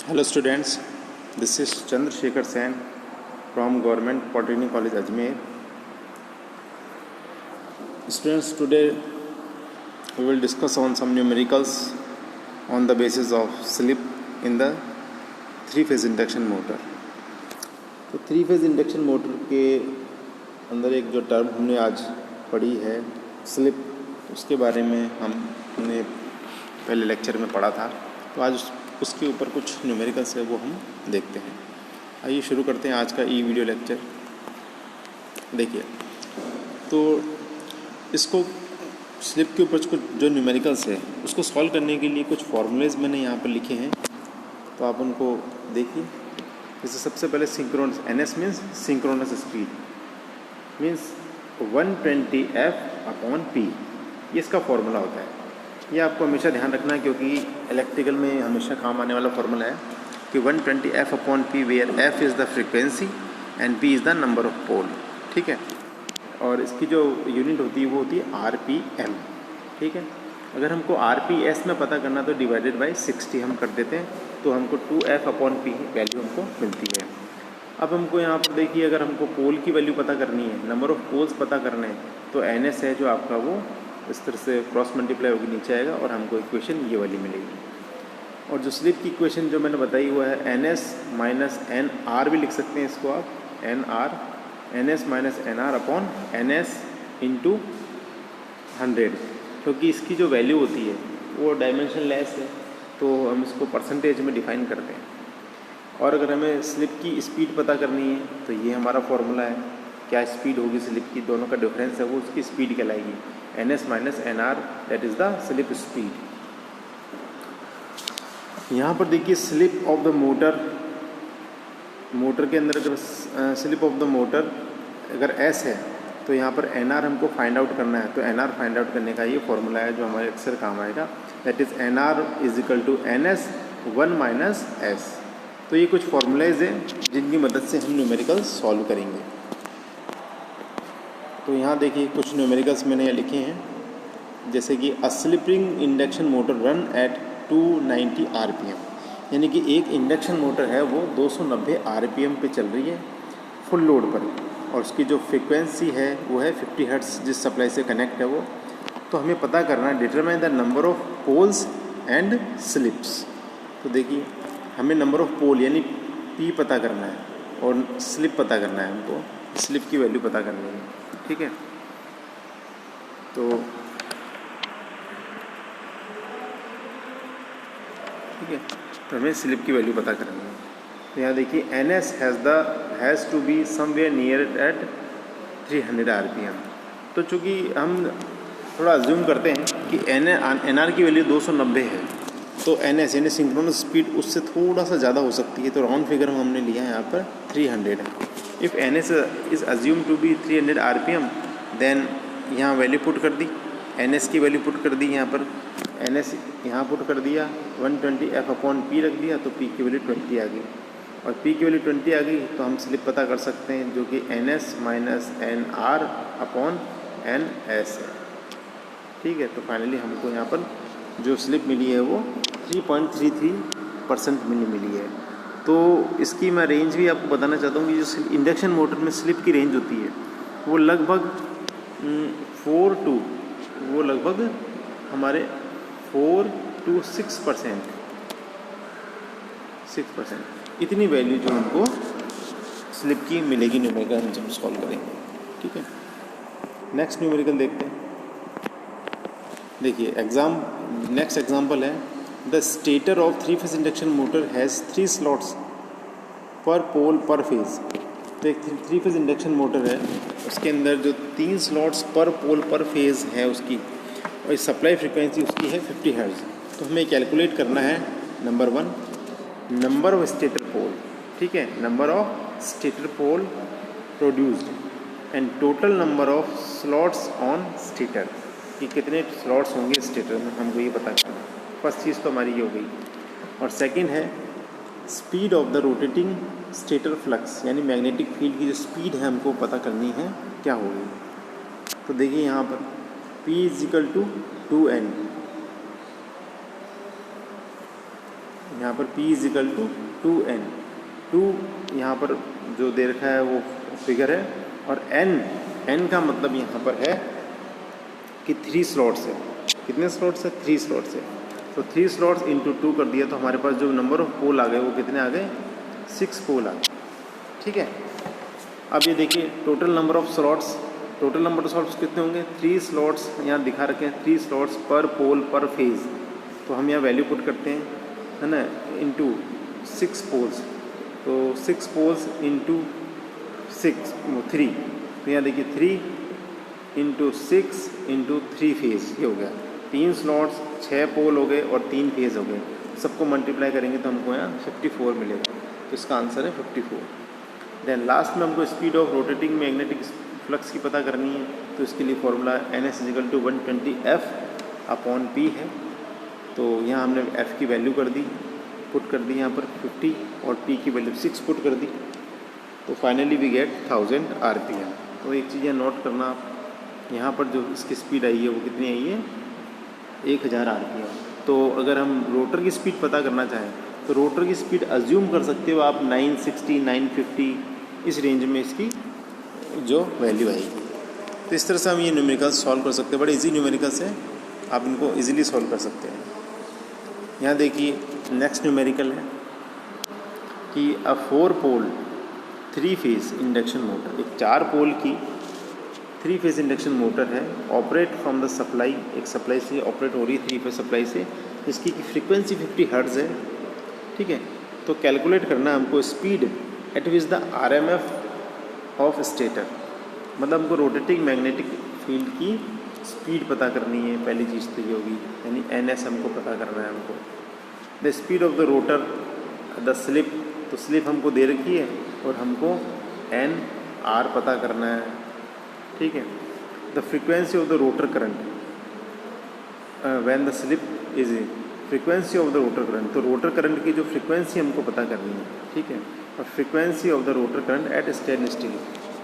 Hello students, this is Chandrasekhar Sen from Government Polytechnic College Ajmer. Students, today we will discuss on some numericals on the basis of slip in the three-phase induction motor. तो three phase induction motor के अंदर एक जो term हमने आज पढ़ी है slip, उसके बारे में हमने पहले लेक्चर में पढ़ा था। तो आज उसके ऊपर कुछ न्यूमेरिकल्स है वो हम देखते हैं। आइए शुरू करते हैं आज का ई वीडियो लेक्चर। देखिए, तो इसको स्लिप के ऊपर कुछ जो न्यूमेरिकल्स है उसको सॉल्व करने के लिए कुछ फॉर्मूलेज मैंने यहाँ पर लिखे हैं, तो आप उनको देखिए। जैसे सबसे पहले synchronous, NS means synchronous speed, means 120F/P, ये इसका फॉर्मूला होता है। ये आपको हमेशा ध्यान रखना है क्योंकि इलेक्ट्रिकल में हमेशा काम आने वाला फार्मूला है कि 120F/P where F is the frequency and P is the number of pole. ठीक है, और इसकी जो यूनिट होती है वो होती है RPM। ठीक है, अगर हमको RPS में पता करना तो डिवाइडेड बाई 60 हम कर देते हैं, तो हमको 2F/P वैल्यू हमको मिलती है। अब हमको यहाँ पर देखिए, अगर हमको पोल की वैल्यू पता करनी है, नंबर ऑफ पोल्स पता करने हैं, तो NS है जो आपका वो इस तरह से क्रॉस मल्टीप्लाई होकर नीचे आएगा और हमको इक्वेशन ये वाली मिलेगी। और जो स्लिप की इक्वेशन जो मैंने बताई हुआ है NS माइनस NR भी लिख सकते हैं इसको आप, NS माइनस NR/NS इंटू 100, क्योंकि इसकी जो वैल्यू होती है वो डायमेंशन लेस है, तो हम इसको परसेंटेज में डिफाइन करते हैं। और अगर हमें स्लिप की स्पीड पता करनी है तो ये हमारा फॉर्मूला है, क्या स्पीड होगी स्लिप की, दोनों का डिफरेंस है वो उसकी स्पीड कहलाएगी। NS minus NR that is the slip speed. यहाँ पर देखिए स्लिप ऑफ द मोटर के अंदर अगर स्लिप ऑफ द मोटर अगर S है तो यहाँ पर NR हमको फाइंड आउट करना है, तो NR फाइंड आउट करने का ये फॉर्मूला है जो हमारे अक्सर काम आएगा, that is NR is equal to NS 1 minus S। तो ये कुछ फॉर्मूलाइज हैं जिनकी मदद से हम न्यूमेरिकल सॉल्व करेंगे। तो यहाँ देखिए कुछ न्यूमेरिकल्स मैंने यहाँ लिखे हैं, जैसे कि a slip ring induction motor run at 290 RPM, यानी कि एक इंडक्शन मोटर है वो 290 RPM पे चल रही है फुल लोड पर, और उसकी जो फ्रीक्वेंसी है वो है 50 हर्ट्ज़ जिस सप्लाई से कनेक्ट है वो। तो हमें पता करना है determine the number of poles and slips. तो देखिए हमें नंबर ऑफ पोल यानी P पता करना है और स्लिप पता करना है, हमको स्लिप की वैल्यू पता करनी है। ठीक है, तो हमें स्लिप की वैल्यू पता करनी है। तो यहाँ देखिए NS has to be somewhere near at 300 RPM। तो चूँकि हम थोड़ा अज्यूम करते हैं कि NR की वैल्यू 290 है, तो NS यानी सिंक्रोनस स्पीड उससे थोड़ा सा ज़्यादा हो सकती है, तो राउंड फिगर हमने लिया है यहाँ पर 300 है। If NS is assume to be 300 RPM, then यहाँ वैल्यू पुट कर दी, NS की वैल्यू पुट कर दी, यहाँ पर NS यहाँ पुट कर दिया, 120F/P रख दिया, तो P की वैल्यू 20 आ गई, और P की वैल्यू 20 आ गई तो हम स्लिप पता कर सकते हैं जो कि NS माइनस NR/NS है। ठीक है, तो फाइनली हमको यहाँ पर जो स्लिप मिली है वो 3.33% मिली है। तो इसकी मैं रेंज भी आपको बताना चाहता हूँ कि जो इंडक्शन मोटर में स्लिप की रेंज होती है वो लगभग 4 to 6% इतनी वैल्यू जो हमको स्लिप की मिलेगी न्यूमेरिकल हम जब सॉल्व करेंगे। ठीक है, नेक्स्ट न्यूमेरिकल देखते हैं। देखिए नेक्स्ट एग्जांपल है, the stator of three phase induction motor has 3 slots per pole पर फेज। तो एक थ्री फेज इंडक्शन मोटर है, उसके अंदर जो 3 स्लॉट्स पर पोल पर फेज है उसकी, और सप्लाई फ्रीक्वेंसी उसकी है 50 हर्ट्ज़। तो हमें कैलकुलेट करना है number 1 number of stator pole. ठीक है, number of stator pole produced and total number of slots on stator, कि कितने स्लॉट्स होंगे स्टेटर में, हमको ये पता करना है। फर्स्ट चीज़ तो हमारी ये हो गई। और सेकंड है speed of the rotating stator flux, यानी मैग्नेटिक फील्ड की जो स्पीड है हमको पता करनी है क्या होगी। तो देखिए यहाँ पर P is equal to 2N, यहाँ पर P is equal to 2n, 2 यहाँ पर जो दे रखा है वो फिगर है, और n का मतलब यहाँ पर है कि 3 स्लॉट्स है। कितने स्लॉट्स है? 3 स्लॉट्स है। तो 3 स्लॉट्स इंटू 2 कर दिया, तो हमारे पास जो नंबर ऑफ पोल आ गए वो कितने आ गए? 6 पोल आ गए। ठीक है, अब ये देखिए total number of slots, total number of slots कितने होंगे? 3 स्लॉट्स यहाँ दिखा रखे हैं, 3 स्लॉट्स पर पोल पर फेज। तो हम यहाँ वैल्यू पुट करते हैं, है ना, इंटू 6 पोल्स। तो 6 पोल्स इंटू 3, तो यहाँ देखिए 3 इंटू 6 इंटू 3 फेज, ये हो गया 3 स्लॉट्स, 6 पोल हो गए और 3 फेज हो गए। सबको मल्टीप्लाई करेंगे तो हमको यहाँ 54 मिलेगा। तो इसका आंसर है 54। देन लास्ट में हमको speed of rotating magnetic flux की पता करनी है। तो इसके लिए फॉर्मूला NS = 120F/P है। तो यहाँ हमने F की वैल्यू कर दी, पुट कर दी यहाँ पर 50, और P की वैल्यू 6 पुट कर दी। तो फाइनली वी गेट 1000 RPM। तो एक चीज़ नोट करना आप, यहाँ पर जो इसकी स्पीड आई है वो कितनी आई है? 1000 RPM। तो अगर हम रोटर की स्पीड पता करना चाहें तो रोटर की स्पीड अज्यूम कर सकते हो आप 960, 950 इस रेंज में इसकी जो वैल्यू आएगी। तो इस तरह से हम ये न्यूमेरिकल्स सॉल्व कर सकते हैं। बड़े इजी न्यूमेरिकल्स हैं, आप इनको इजीली सॉल्व कर सकते हैं। यहाँ देखिए नेक्स्ट न्यूमेरिकल है कि अ 4 पोल 3 फेज इंडक्शन मोटर, एक 4 पोल की 3 फेज इंडक्शन मोटर है, ऑपरेट फ्रॉम द सप्लाई, एक सप्लाई से ऑपरेट हो रही है 3 फेज सप्लाई से, जिसकी फ्रीक्वेंसी 50 हर्ट्ज़ है। ठीक है, तो कैलकुलेट करना है हमको speed at which the RMF of stator, मतलब हमको रोटेटिंग मैग्नेटिक फील्ड की स्पीड पता करनी है। पहली चीज़ तो ये होगी, यानी NS हमको पता करना है हमको। The speed of the rotor, the slip, तो स्लिप हमको दे रखी है और हमको NR पता करना है। ठीक है, the frequency of the rotor current when the slip is frequency of the rotor current, तो रोटर करंट की जो फ्रीक्वेंसी हमको पता करनी है। ठीक है, और frequency of the rotor current eight stand still,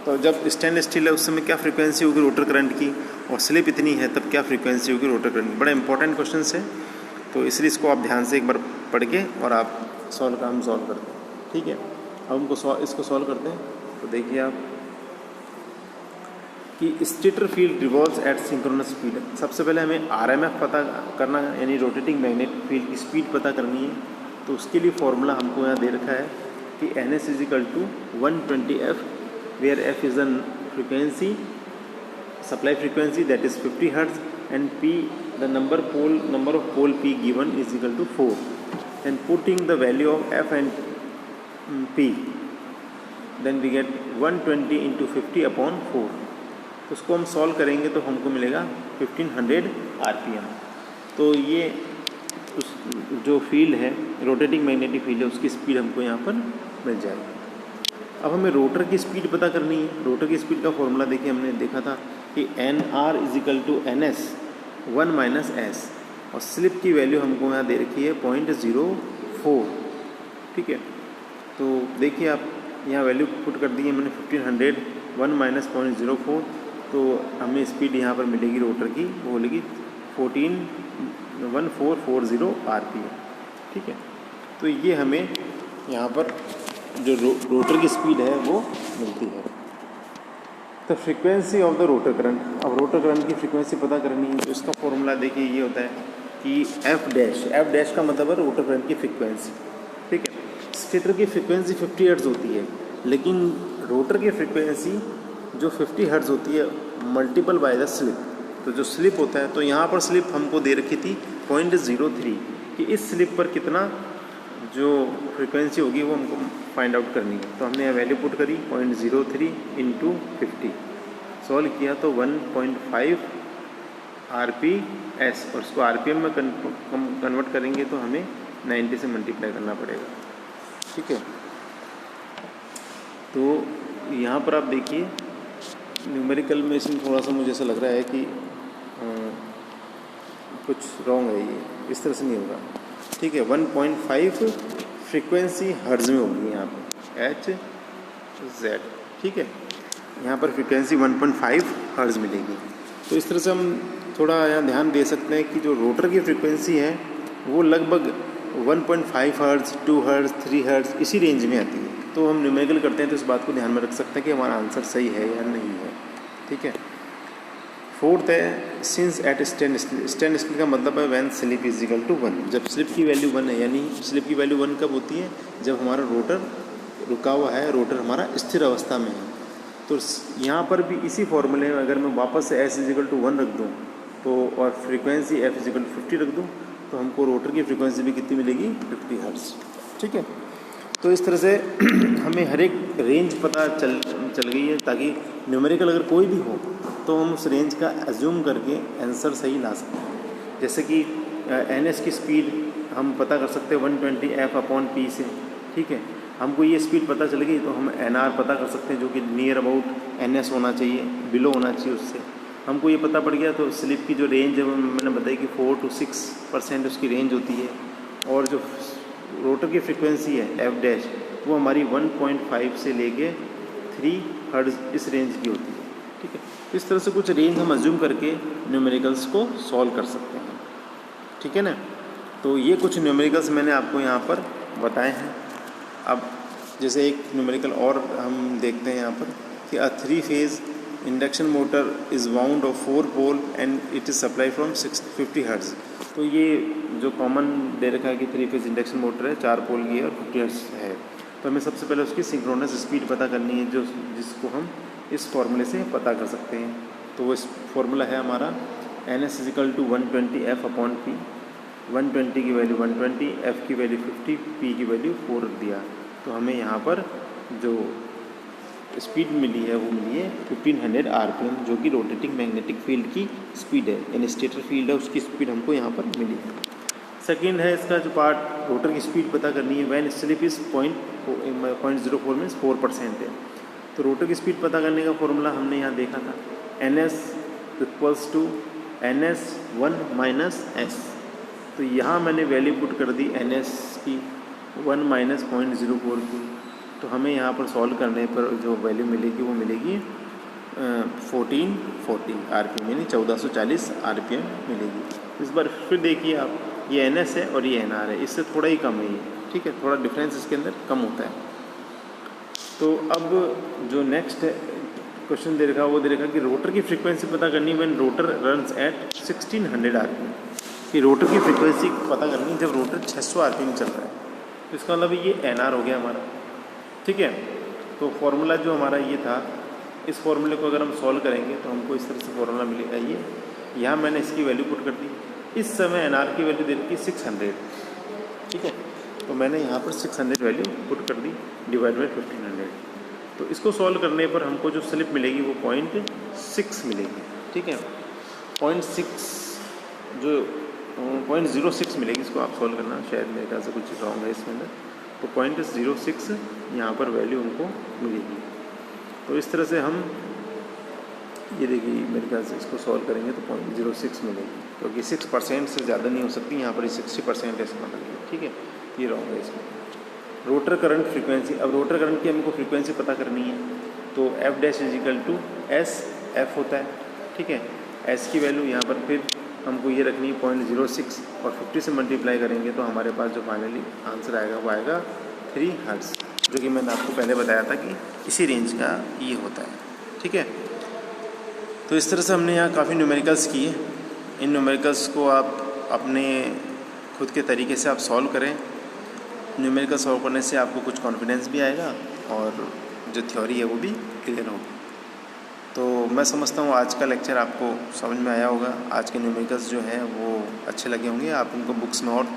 तो जब स्टैंड स्टिल है उस समय क्या फ्रीक्वेंसी होगी रोटर करंट की, और स्लिप इतनी है तब क्या फ्रीक्वेंसी होगी रोटर करंट की। बड़ा इंपॉर्टेंट क्वेश्चन है, तो इसलिए इसको आप ध्यान से एक बार पढ़ के और आप सॉल्व करते हैं। ठीक है, अब हमको इसको सॉल्व करते हैं। तो देखिए आप कि stator field revolves at synchronous speed. सबसे पहले हमें RMF पता करना है, यानी रोटेटिंग मैग्नेटिक फील्ड की स्पीड पता करनी है। तो उसके लिए फॉर्मूला हमको यहाँ दे रखा है कि NS = 120F, where F is the frequency, supply frequency that is 50 hertz, and P the number of pole P given is equal to 4, and putting the value of F and P, then we get 120 × 50/4। तो उसको हम solve करेंगे तो हमको मिलेगा 1500 RPM। तो ये उस जो फील्ड है रोटेटिंग मैग्नेटिक फील्ड है उसकी स्पीड हमको यहाँ पर मिल जाएगी। अब हमें रोटर की स्पीड पता करनी है। रोटर की स्पीड का फॉर्मूला देखिए, हमने देखा था कि NR = NS 1 - S, और स्लिप की वैल्यू हमको यहाँ दे रखी है 0.04। ठीक है, तो देखिए आप यहाँ वैल्यू पुट कर दी है मैंने 1500, 1 - 0.04, तो हमें स्पीड यहाँ पर मिलेगी रोटर की, वो मिलेगी 1440 RPM। ठीक है, तो ये हमें यहाँ पर जो रोटर की स्पीड है वो मिलती है। तो frequency of the rotor current, अब रोटर करंट की फ्रीक्वेंसी पता करनी है। तो इसका फॉर्मूला देखिए ये होता है कि F' का मतलब है रोटर करंट की फ्रीक्वेंसी। ठीक है, स्टेटर की फ्रीक्वेंसी 50 हर्ट्ज होती है, लेकिन रोटर की फ्रीक्वेंसी जो 50 हर्ट्ज होती है मल्टीपल बाय द स्लिप। तो जो स्लिप होता है, तो यहाँ पर स्लिप हमको दे रखी थी 0.03, कि इस स्लिप पर कितना जो फ्रीक्वेंसी होगी वो हमको फाइंड आउट करनी है। तो हमने यहाँ वैल्यू पुट करी 0.03 × 50, सॉल्व किया तो 1.5 RPS, और उसको RPM में कन्वर्ट करेंगे तो हमें 90 से मल्टीप्लाई करना पड़ेगा। ठीक है, तो यहाँ पर आप देखिए न्यूमेरिकल में इसमें थोड़ा सा मुझे ऐसा लग रहा है कि कुछ रॉन्ग है, ये इस तरह से नहीं होगा। ठीक है, 1.5 फ्रीक्वेंसी हर्ट्ज में होगी यहाँ पर HZ। ठीक है, यहाँ पर फ्रीक्वेंसी 1.5 हर्ट्ज मिलेगी। तो इस तरह से हम थोड़ा यहाँ ध्यान दे सकते हैं कि जो रोटर की फ्रीक्वेंसी है वो लगभग 1.5 हर्ट्ज़, 2 हर्ट्ज़, 3 हर्ट्ज़ इसी रेंज में आती है। तो हम न्यूमेरिकल करते हैं तो इस बात को ध्यान में रख सकते हैं कि हमारा आंसर सही है या नहीं है। ठीक है। फोर्थ है सिंस एट स्टैंड स्टिल का मतलब है when slip is equal to 1। जब स्लिप की वैल्यू 1 है, यानी स्लिप की वैल्यू 1 कब होती है? जब हमारा रोटर रुका हुआ है, रोटर हमारा स्थिर अवस्था में है। तो यहाँ पर भी इसी फॉर्मूले में अगर मैं वापस से एस इज इक्वल टू 1 रख दूँ तो और frequency F is equal to 50 रख दूँ तो हमको रोटर की फ्रीक्वेंसी भी कितनी मिलेगी? 50 हर्ट्ज़। ठीक है। तो इस तरह से हमें हर एक रेंज पता चल गई है, ताकि न्यूमेरिकल अगर कोई भी हो तो हम उस रेंज का एज्यूम करके आंसर सही ला सकते हैं। जैसे कि एन एस की स्पीड हम पता कर सकते हैं 120 एफ अपॉन पी से। ठीक है। हमको ये स्पीड पता चल गई तो हम एन आर पता कर सकते हैं, जो कि नियर अबाउट एन एस होना चाहिए, बिलो होना चाहिए उससे। हमको ये पता पड़ गया तो स्लिप की जो रेंज है वो मैंने बताई कि 4 to 6% उसकी रेंज होती है। और जो रोटर की फ्रीक्वेंसी है एफ डैश वो हमारी 1.5 से लेके 3 हर्ट्ज़ इस रेंज की होती है। ठीक है। इस तरह से कुछ रेंज हम अज्यूम करके न्यूमेरिकल्स को सॉल्व कर सकते हैं। ठीक है ना। तो ये कुछ न्यूमेरिकल्स मैंने आपको यहाँ पर बताए हैं। अब जैसे एक न्यूमेरिकल और हम देखते हैं यहाँ पर कि a 3 phase induction motor is wound of 4 pole and it is supply from 650 hertz. तो ये जो कॉमन दे रखा है कि 3 फेज़ इंडक्शन मोटर है, 4 पोल की है और 50 हर्ट्ज़ है। तो हमें सबसे पहले उसकी सिंक्रोनस स्पीड पता करनी है, जिसको हम इस फॉर्मूले से पता कर सकते हैं। तो वो इस फॉर्मूला है हमारा N S is equal to 120 F upon P. 120 की वैल्यू 120, एफ की वैल्यू 50, पी की वैल्यू 4 रख दिया। तो हमें यहाँ पर जो स्पीड मिली है वो मिली है 1500 आरपीएम, जो कि रोटेटिंग मैग्नेटिक फील्ड की स्पीड है, यानी स्टेटर फील्ड है उसकी स्पीड हमको यहाँ पर मिली है। सेकेंड है इसका जो पार्ट, रोटर की स्पीड पता करनी है व्हेन स्लिप इज 0.04 मीन्स 4% है। तो रोटर की स्पीड पता करने का फॉर्मूला हमने यहाँ देखा था, N S equals to N S 1 minus S. तो यहाँ मैंने वैल्यू पुट कर दी एन एस की 1 माइनस 0.04 की। तो हमें यहाँ पर सॉल्व करने पर जो वैल्यू मिलेगी वो मिलेगी 1440 आरपीएम, यानी 1440 आरपीएम मिलेगी। इस बार फिर देखिए आप, ये एन एस है और ये एन आर है, इससे थोड़ा ही कम है ये। ठीक है, थोड़ा डिफरेंस इसके अंदर कम होता है। तो अब जो नेक्स्ट क्वेश्चन दे रखा वो दे रखा कि रोटर की फ्रीक्वेंसी पता करनी when rotor runs at 1600 RPM. कि रोटर की फ्रीक्वेंसी पता करनी जब रोटर 600 आरपीएम चल रहा है। तो इसका मतलब ये एन आर हो गया हमारा। ठीक है। तो फॉर्मूला जो हमारा ये था, इस फॉर्मूले को अगर हम सॉल्व करेंगे तो हमको इस तरह से फॉर्मूला मिलेगा। ये यहाँ मैंने इसकी वैल्यू पुट कर दी। इस समय एन आर की वैल्यू दे रखी 600। ठीक है। तो मैंने यहाँ पर 600 वैल्यू पुट कर दी डिवाइड बाई 1500। तो इसको सॉल्व करने पर हमको जो स्लिप मिलेगी वो 0.6 मिलेगी। ठीक है। 0.6 जो 0.06 मिलेगी, इसको आप सॉल्व करना, शायद मेरे ख्याल से कुछ रॉन्ग है इसके अंदर। तो 0.06 यहाँ पर वैल्यू हमको मिलेगी। तो इस तरह से हम ये देखिए मेरे ख्याल से इसको सॉल्व करेंगे तो 0.06 मिलेगी, क्योंकि 6% से ज़्यादा नहीं हो सकती। यहाँ पर 60% है इसका मतलब। ठीक है। ये रॉन्ग है इसमें। रोटर करंट फ्रीक्वेंसी, अब रोटर करंट की हमको फ्रीक्वेंसी पता करनी है। तो F dash is equal to S F होता है। ठीक है। एस की वैल्यू यहाँ पर फिर हमको ये रखनी है 0.06 और 50 से मल्टीप्लाई करेंगे तो हमारे पास जो फाइनली आंसर आएगा वो आएगा 3 हर्ट्ज़, जो कि मैंने आपको पहले बताया था कि इसी रेंज का ये होता है। ठीक है। तो इस तरह से हमने यहाँ काफ़ी न्यूमेरिकल्स किए। इन न्यूमेरिकल्स को आप अपने खुद के तरीके से आप सॉल्व करें। न्यूमेरिकल सॉल्व करने से आपको कुछ कॉन्फिडेंस भी आएगा और जो थ्योरी है वो भी क्लियर होगी। तो मैं समझता हूँ आज का लेक्चर आपको समझ में आया होगा। आज के न्यूमेरिकल्स जो हैं वो अच्छे लगे होंगे। आप उनको बुक्स में और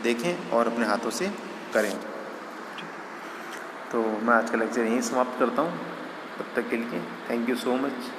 देखें और अपने हाथों से करें। तो मैं आज का लेक्चर यहीं समाप्त करता हूँ। तब तक के लिए थैंक यू सो मच।